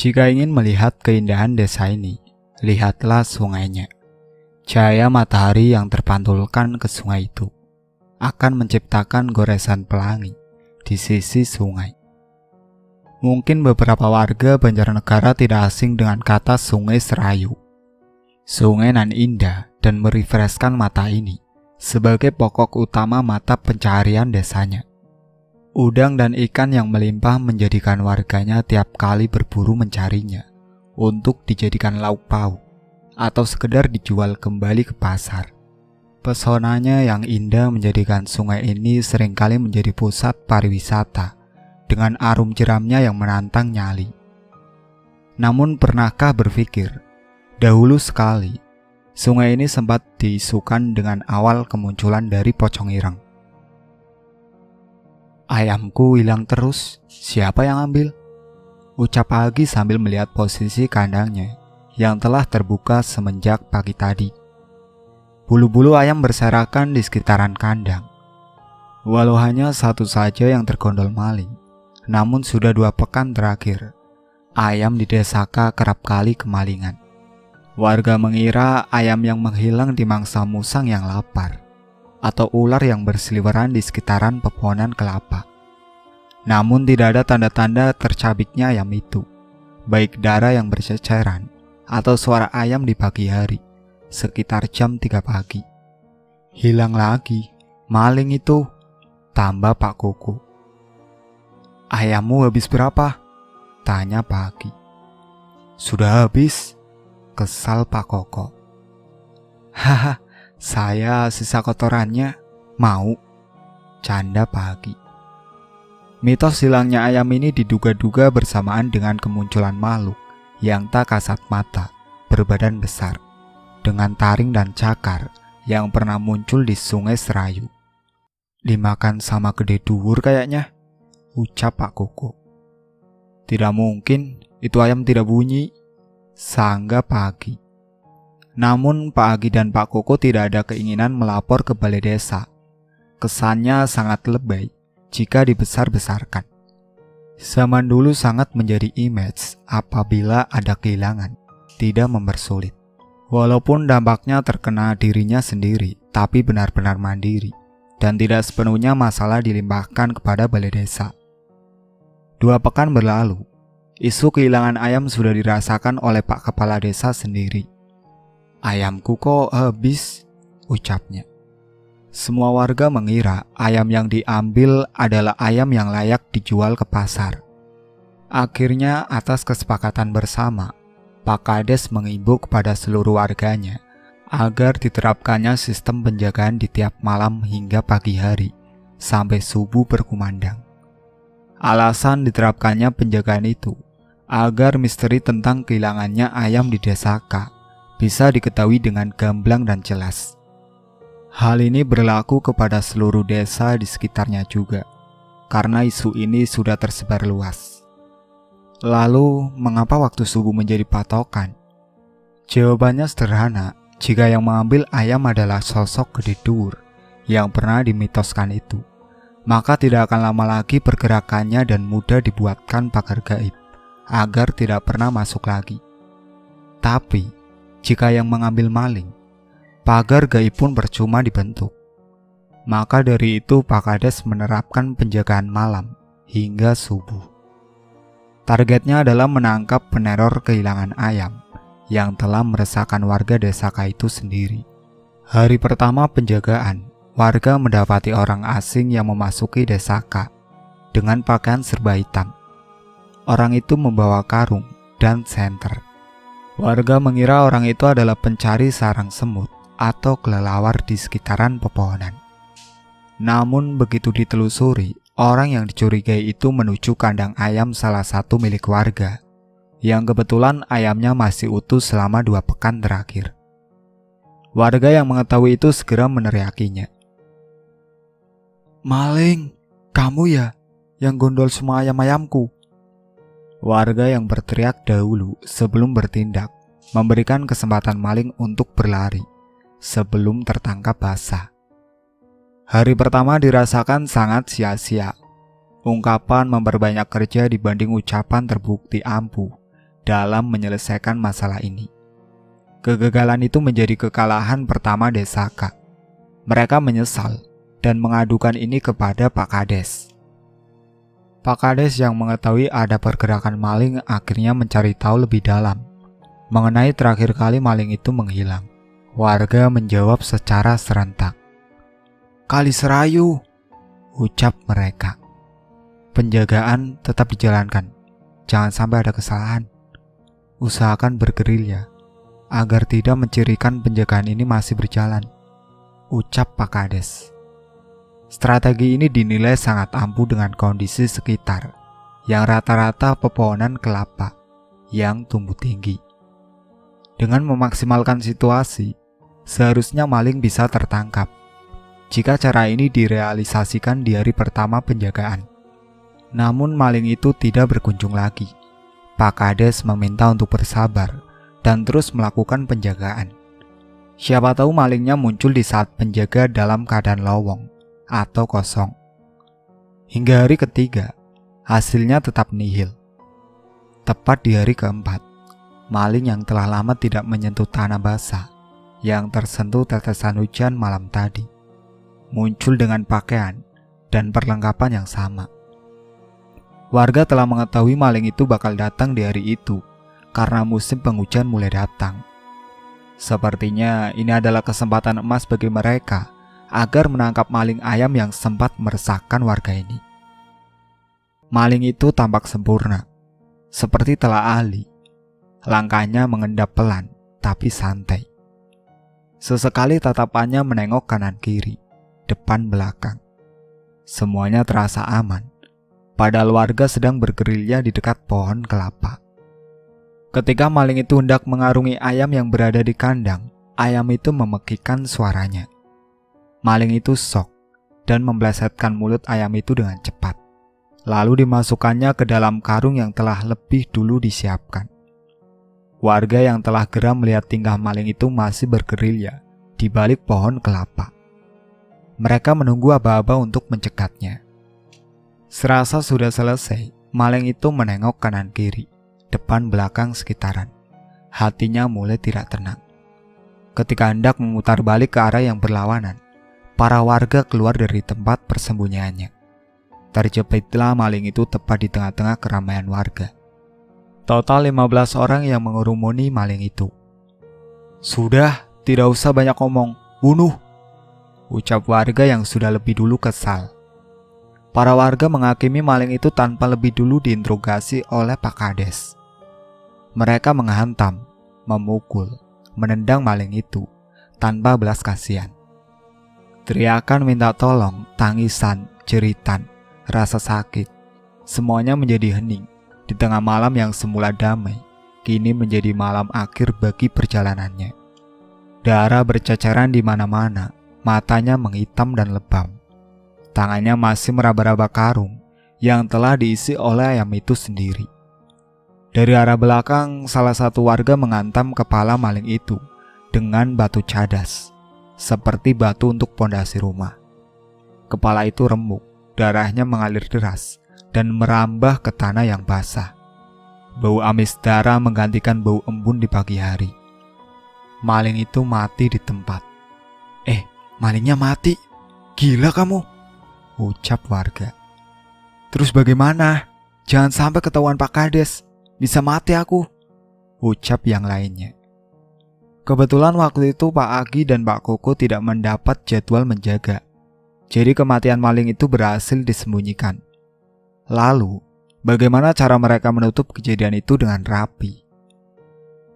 Jika ingin melihat keindahan desa ini, lihatlah sungainya. Cahaya matahari yang terpantulkan ke sungai itu akan menciptakan goresan pelangi di sisi sungai. Mungkin beberapa warga Banjarnegara tidak asing dengan kata Sungai Serayu. Sungai nan indah dan merefreshkan mata ini sebagai pokok utama mata pencaharian desanya. Udang dan ikan yang melimpah menjadikan warganya tiap kali berburu mencarinya untuk dijadikan lauk pauk atau sekedar dijual kembali ke pasar. Pesonanya yang indah menjadikan sungai ini seringkali menjadi pusat pariwisata dengan arum jeramnya yang menantang nyali. Namun pernahkah berpikir, dahulu sekali sungai ini sempat diisukan dengan awal kemunculan dari pocong ireng. Ayamku hilang terus, siapa yang ambil? Ucap Agi sambil melihat posisi kandangnya yang telah terbuka semenjak pagi tadi. Bulu-bulu ayam berserakan di sekitaran kandang. Walau hanya satu saja yang tergondol maling, namun sudah 2 pekan terakhir, ayam di desa K kerap kali kemalingan. Warga mengira ayam yang menghilang dimangsa musang yang lapar atau ular yang berseliweran di sekitaran pepohonan kelapa. Namun tidak ada tanda-tanda tercabiknya ayam itu, baik darah yang berceceran atau suara ayam di pagi hari, sekitar jam 3 pagi. Hilang lagi, maling itu, tambah Pak Koko. Ayammu habis berapa? Tanya Pak Agi. Sudah habis, kesal Pak Koko. Haha, saya sisa kotorannya, mau? Canda Pak Agi. Mitos hilangnya ayam ini diduga-duga bersamaan dengan kemunculan makhluk yang tak kasat mata, berbadan besar, dengan taring dan cakar yang pernah muncul di Sungai Serayu. Dimakan sama gede duhur kayaknya, ucap Pak Koko. Tidak mungkin, itu ayam tidak bunyi, sangga Pak Agi. Namun Pak Agi dan Pak Koko tidak ada keinginan melapor ke balai desa. Kesannya sangat lebay jika dibesar-besarkan. Zaman dulu sangat menjadi image apabila ada kehilangan, tidak mempersulit. Walaupun dampaknya terkena dirinya sendiri, tapi benar-benar mandiri, dan tidak sepenuhnya masalah dilimpahkan kepada balai desa. 2 pekan berlalu, isu kehilangan ayam sudah dirasakan oleh Pak Kepala Desa sendiri. Ayamku kok habis, ucapnya. Semua warga mengira ayam yang diambil adalah ayam yang layak dijual ke pasar. Akhirnya atas kesepakatan bersama, Pak Kades mengimbau kepada seluruh warganya agar diterapkannya sistem penjagaan di tiap malam hingga pagi hari sampai subuh berkumandang. Alasan diterapkannya penjagaan itu agar misteri tentang kehilangannya ayam di desa K bisa diketahui dengan gamblang dan jelas. Hal ini berlaku kepada seluruh desa di sekitarnya juga, karena isu ini sudah tersebar luas. Lalu, mengapa waktu subuh menjadi patokan? Jawabannya sederhana, jika yang mengambil ayam adalah sosok gede dur yang pernah dimitoskan itu, maka tidak akan lama lagi pergerakannya dan mudah dibuatkan pagar gaib, agar tidak pernah masuk lagi. Tapi, jika yang mengambil maling, pagar gaib pun percuma dibentuk. Maka dari itu Pak Kades menerapkan penjagaan malam hingga subuh. Targetnya adalah menangkap peneror kehilangan ayam yang telah meresahkan warga desa K itu sendiri. Hari pertama penjagaan, warga mendapati orang asing yang memasuki desa K dengan pakaian serba hitam. Orang itu membawa karung dan senter. Warga mengira orang itu adalah pencari sarang semut atau kelelawar di sekitaran pepohonan. Namun begitu ditelusuri, orang yang dicurigai itu menuju kandang ayam salah satu milik warga, yang kebetulan ayamnya masih utuh selama 2 pekan terakhir. Warga yang mengetahui itu segera meneriakinya. Maling, kamu ya yang gondol semua ayam-ayamku? Warga yang berteriak dahulu sebelum bertindak memberikan kesempatan maling untuk berlari sebelum tertangkap basah. Hari pertama dirasakan sangat sia-sia. Ungkapan memperbanyak kerja dibanding ucapan terbukti ampuh dalam menyelesaikan masalah ini. Kegagalan itu menjadi kekalahan pertama Desaka. Mereka menyesal dan mengadukan ini kepada Pak Kades. Pak Kades yang mengetahui ada pergerakan maling akhirnya mencari tahu lebih dalam mengenai terakhir kali maling itu menghilang. Warga menjawab secara serentak, "Kali Serayu," ucap mereka. "Penjagaan tetap dijalankan. Jangan sampai ada kesalahan. Usahakan bergerilya agar tidak mencirikan penjagaan ini masih berjalan," ucap Pak Kades. Strategi ini dinilai sangat ampuh dengan kondisi sekitar yang rata-rata pepohonan kelapa yang tumbuh tinggi. Dengan memaksimalkan situasi, seharusnya maling bisa tertangkap jika cara ini direalisasikan di hari pertama penjagaan. Namun maling itu tidak berkunjung lagi. Pak Kades meminta untuk bersabar dan terus melakukan penjagaan. Siapa tahu malingnya muncul di saat penjaga dalam keadaan lowong atau kosong. Hingga hari ketiga, hasilnya tetap nihil. Tepat di hari keempat, maling yang telah lama tidak menyentuh tanah basah yang tersentuh tetesan hujan malam tadi muncul dengan pakaian dan perlengkapan yang sama. Warga telah mengetahui maling itu bakal datang di hari itu karena musim penghujan mulai datang. Sepertinya ini adalah kesempatan emas bagi mereka agar menangkap maling ayam yang sempat meresahkan warga ini. Maling itu tampak sempurna, seperti telah ahli. Langkahnya mengendap pelan tapi santai. Sesekali tatapannya menengok kanan kiri, depan belakang. Semuanya terasa aman, padahal warga sedang bergerilya di dekat pohon kelapa. Ketika maling itu hendak mengarungi ayam yang berada di kandang, ayam itu memekikkan suaranya. Maling itu shock dan memblesetkan mulut ayam itu dengan cepat. Lalu dimasukkannya ke dalam karung yang telah lebih dulu disiapkan. Warga yang telah geram melihat tingkah maling itu masih bergerilya di balik pohon kelapa. Mereka menunggu aba-aba untuk mencekatnya. Serasa sudah selesai, maling itu menengok kanan kiri, depan belakang sekitaran. Hatinya mulai tidak tenang. Ketika hendak memutar balik ke arah yang berlawanan, para warga keluar dari tempat persembunyiannya. Terjepitlah maling itu tepat di tengah-tengah keramaian warga. Total 15 orang yang mengerumuni maling itu. "Sudah, tidak usah banyak ngomong, bunuh," ucap warga yang sudah lebih dulu kesal. Para warga menghakimi maling itu tanpa lebih dulu diinterogasi oleh Pak Kades. Mereka menghantam, memukul, menendang maling itu tanpa belas kasihan. Teriakan minta tolong, tangisan, jeritan, rasa sakit, semuanya menjadi hening di tengah malam yang semula damai, kini menjadi malam akhir bagi perjalanannya. Darah berceceran di mana-mana, matanya menghitam dan lebam. Tangannya masih meraba-raba karung yang telah diisi oleh ayam itu sendiri. Dari arah belakang, salah satu warga menghantam kepala maling itu dengan batu cadas, seperti batu untuk pondasi rumah. Kepala itu remuk, darahnya mengalir deras dan merambah ke tanah yang basah. Bau amis darah menggantikan bau embun di pagi hari. Maling itu mati di tempat. Malingnya mati? Gila kamu, ucap warga. "Terus bagaimana? Jangan sampai ketahuan Pak Kades, bisa mati aku," ucap yang lainnya. Kebetulan waktu itu Pak Agi dan Pak Koko tidak mendapat jadwal menjaga, jadi kematian maling itu berhasil disembunyikan. Lalu, bagaimana cara mereka menutup kejadian itu dengan rapi?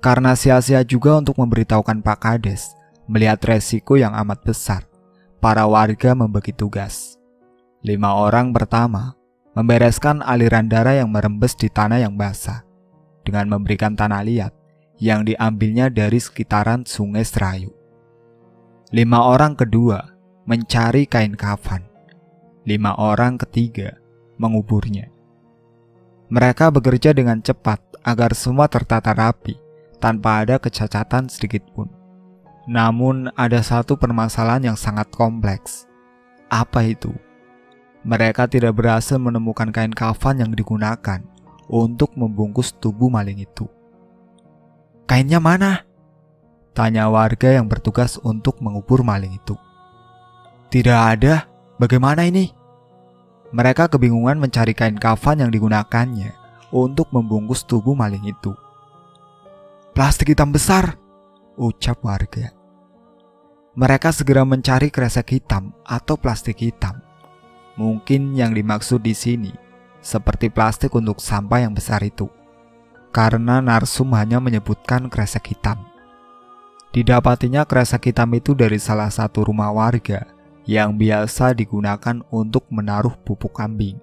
Karena sia-sia juga untuk memberitahukan Pak Kades, melihat resiko yang amat besar, para warga membagi tugas. 5 orang pertama membereskan aliran darah yang merembes di tanah yang basah dengan memberikan tanah liat yang diambilnya dari sekitaran Sungai Serayu. 5 orang kedua mencari kain kafan. 5 orang ketiga menguburnya. Mereka bekerja dengan cepat agar semua tertata rapi tanpa ada kecacatan sedikit pun. Namun ada satu permasalahan yang sangat kompleks. Apa itu? Mereka tidak berhasil menemukan kain kafan yang digunakan untuk membungkus tubuh maling itu. Kainnya mana? Tanya warga yang bertugas untuk mengubur maling itu. Tidak ada, bagaimana ini? Mereka kebingungan mencari kain kafan yang digunakannya untuk membungkus tubuh maling itu. Plastik hitam besar, ucap warga. Mereka segera mencari kresek hitam atau plastik hitam. Mungkin yang dimaksud di sini seperti plastik untuk sampah yang besar itu, karena narsum hanya menyebutkan kresek hitam. Didapatinya kresek hitam itu dari salah satu rumah warga yang biasa digunakan untuk menaruh pupuk kambing.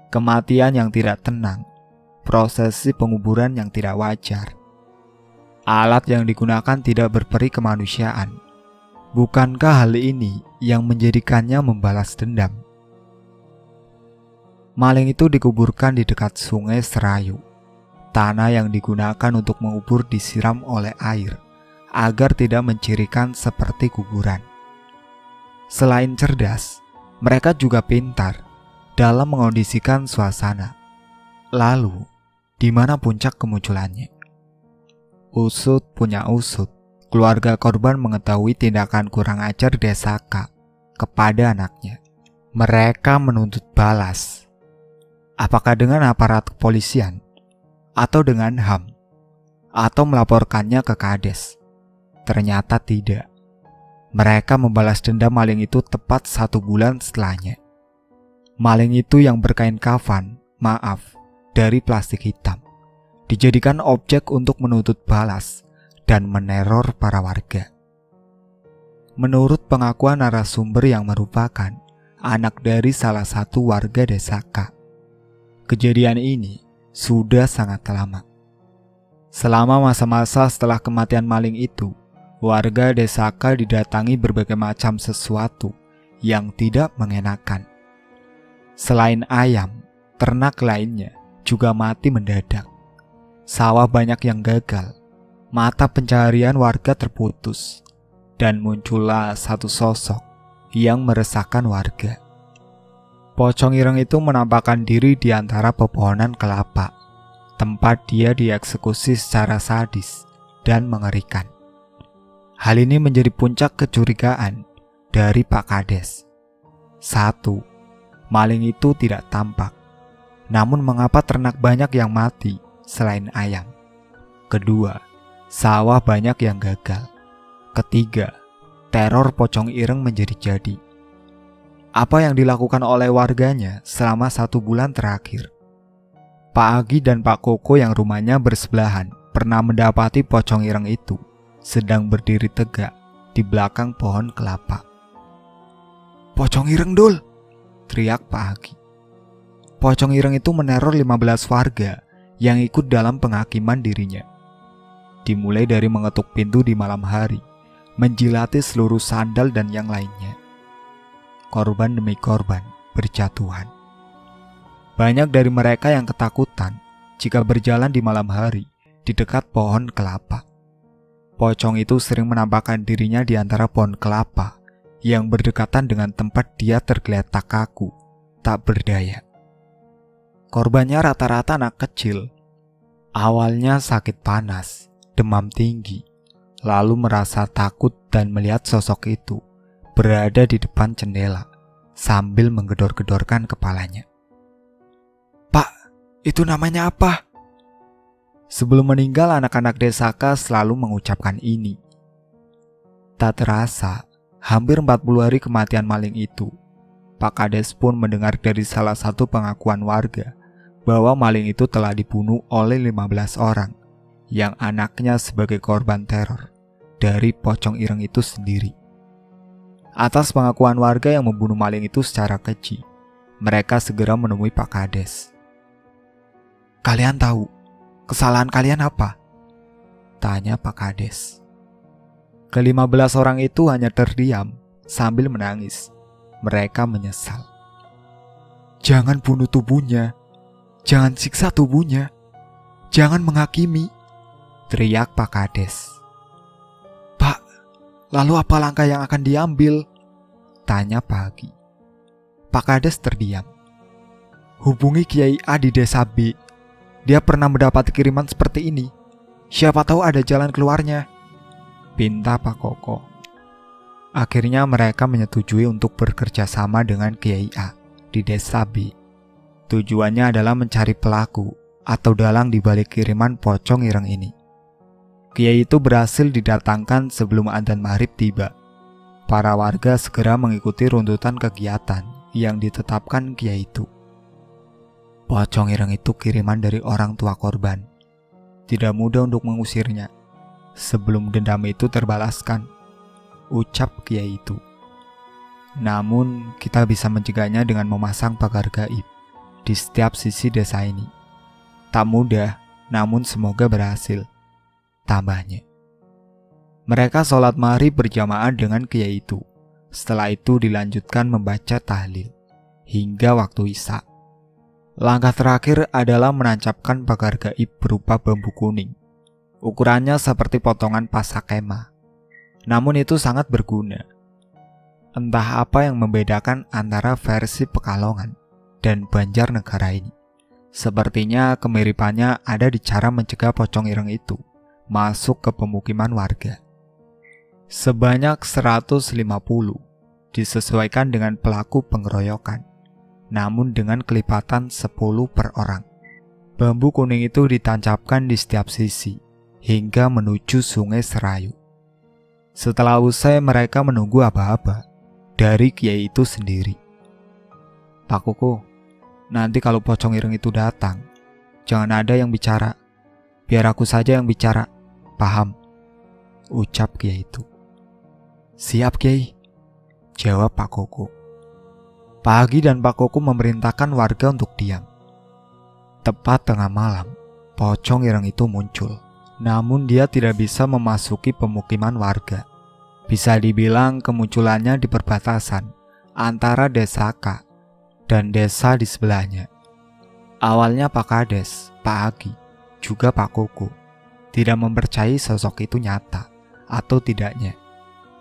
Kematian yang tidak tenang, prosesi penguburan yang tidak wajar. Alat yang digunakan tidak berperi kemanusiaan. Bukankah hal ini yang menjadikannya membalas dendam? Maling itu dikuburkan di dekat sungai Serayu. Tanah yang digunakan untuk mengubur disiram oleh air agar tidak mencirikan seperti kuburan. Selain cerdas, mereka juga pintar dalam mengondisikan suasana. Lalu, di mana puncak kemunculannya? Usut punya usut. Keluarga korban mengetahui tindakan kurang ajar Desaka kepada anaknya. Mereka menuntut balas. Apakah dengan aparat kepolisian? Atau dengan HAM? Atau melaporkannya ke Kades? Ternyata tidak. Mereka membalas dendam maling itu tepat 1 bulan setelahnya. Maling itu yang berkain kafan, dari plastik hitam, dijadikan objek untuk menuntut balas dan meneror para warga. Menurut pengakuan narasumber yang merupakan anak dari salah satu warga Desaka, kejadian ini sudah sangat lama. Selama masa-masa setelah kematian maling itu, warga Desaka didatangi berbagai macam sesuatu yang tidak mengenakan. Selain ayam, ternak lainnya juga mati mendadak. Sawah banyak yang gagal, mata pencaharian warga terputus, dan muncullah satu sosok yang meresahkan warga. Pocong ireng itu menampakkan diri di antara pepohonan kelapa, tempat dia dieksekusi secara sadis dan mengerikan. Hal ini menjadi puncak kecurigaan dari Pak Kades. 1. Maling itu tidak tampak. Namun mengapa ternak banyak yang mati selain ayam? 2. Sawah banyak yang gagal. 3. Teror pocong ireng menjadi-jadi. Apa yang dilakukan oleh warganya selama 1 bulan terakhir? Pak Agi dan Pak Koko yang rumahnya bersebelahan pernah mendapati pocong ireng itu sedang berdiri tegak di belakang pohon kelapa. Pocong ireng, Dul! Teriak Pak Agi. Pocong ireng itu meneror 15 warga yang ikut dalam penghakiman dirinya. Dimulai dari mengetuk pintu di malam hari, menjilati seluruh sandal dan yang lainnya. Korban demi korban berjatuhan. Banyak dari mereka yang ketakutan jika berjalan di malam hari di dekat pohon kelapa. Pocong itu sering menampakkan dirinya di antara pohon kelapa yang berdekatan dengan tempat dia tergeletak kaku, tak berdaya. Korbannya rata-rata anak kecil. Awalnya sakit panas, demam tinggi, lalu merasa takut dan melihat sosok itu berada di depan jendela sambil menggedor-gedorkan kepalanya. Pak, itu namanya apa? Sebelum meninggal, anak-anak Desaka selalu mengucapkan ini. Tak terasa, hampir 40 hari kematian maling itu, Pak Kades pun mendengar dari salah satu pengakuan warga bahwa maling itu telah dibunuh oleh 15 orang yang anaknya sebagai korban teror dari pocong ireng itu sendiri. Atas pengakuan warga yang membunuh maling itu secara keji, mereka segera menemui Pak Kades. Kalian tahu kesalahan kalian apa? Tanya Pak Kades. Ke-15 orang itu hanya terdiam sambil menangis. Mereka menyesal. Jangan bunuh tubuhnya. Jangan siksa tubuhnya. Jangan menghakimi, teriak Pak Kades. Pak, lalu apa langkah yang akan diambil? Tanya Pak Agi. Pak Kades terdiam. Hubungi Kiai A di desa B. Dia pernah mendapat kiriman seperti ini. Siapa tahu ada jalan keluarnya, pinta Pak Koko. Akhirnya mereka menyetujui untuk bekerja sama dengan Kiai A di desa B. Tujuannya adalah mencari pelaku atau dalang di balik kiriman pocong ireng ini. Kiai itu berhasil didatangkan sebelum adzan maghrib tiba. Para warga segera mengikuti runtutan kegiatan yang ditetapkan Kiai itu. Pocong ireng itu kiriman dari orang tua korban. Tidak mudah untuk mengusirnya sebelum dendam itu terbalaskan, ucap Kiai itu. Namun kita bisa mencegahnya dengan memasang pagar gaib di setiap sisi desa ini. Tak mudah, namun semoga berhasil, tambahnya. Mereka sholat maghrib berjamaah dengan Kiai itu. Setelah itu dilanjutkan membaca tahlil hingga waktu isya. Langkah terakhir adalah menancapkan pagar gaib berupa bambu kuning. Ukurannya seperti potongan pasak kemah. Namun itu sangat berguna. Entah apa yang membedakan antara versi Pekalongan dan Banjarnegara ini. Sepertinya kemiripannya ada di cara mencegah pocong ireng itu masuk ke pemukiman warga. Sebanyak 150 disesuaikan dengan pelaku pengeroyokan, namun dengan kelipatan 10 per orang. Bambu kuning itu ditancapkan di setiap sisi hingga menuju Sungai Serayu. Setelah usai mereka menunggu aba-aba dari Kiai itu sendiri. Pak Koko, nanti kalau pocong ireng itu datang, jangan ada yang bicara. Biar aku saja yang bicara. Paham? Ucap Kiai itu. Siap Kiai, jawab Pak Koko. Pak Hagi dan Pak Koko memerintahkan warga untuk diam. Tepat tengah malam, pocong ireng itu muncul. Namun dia tidak bisa memasuki pemukiman warga. Bisa dibilang kemunculannya di perbatasan antara desa K dan desa di sebelahnya. Awalnya Pak Kades, Pak Hagi, juga Pak Koko tidak mempercayai sosok itu nyata atau tidaknya.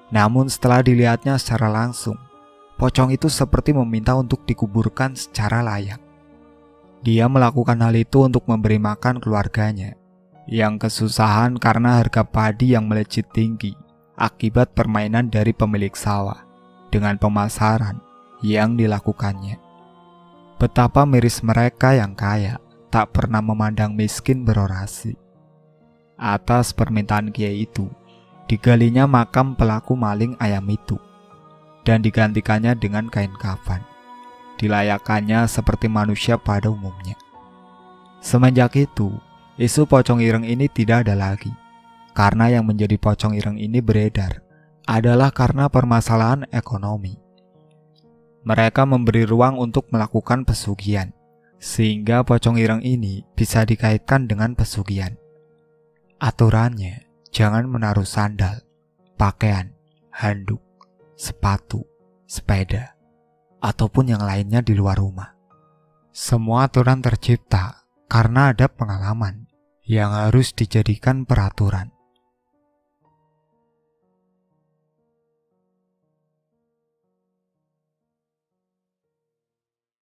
Namun setelah dilihatnya secara langsung, pocong itu seperti meminta untuk dikuburkan secara layak. Dia melakukan hal itu untuk memberi makan keluarganya yang kesusahan karena harga padi yang melejit tinggi akibat permainan dari pemilik sawah dengan pemasaran yang dilakukannya. Betapa miris mereka yang kaya tak pernah memandang miskin berorasi. Atas permintaan Kiai itu, digalinya makam pelaku maling ayam itu dan digantikannya dengan kain kafan. Dilayakannya seperti manusia pada umumnya. Semenjak itu, isu pocong ireng ini tidak ada lagi. Karena yang menjadi pocong ireng ini beredar adalah karena permasalahan ekonomi. Mereka memberi ruang untuk melakukan pesugihan, sehingga pocong ireng ini bisa dikaitkan dengan pesugihan. Aturannya, jangan menaruh sandal, pakaian, handuk, sepatu, sepeda, ataupun yang lainnya di luar rumah. Semua aturan tercipta karena ada pengalaman yang harus dijadikan peraturan.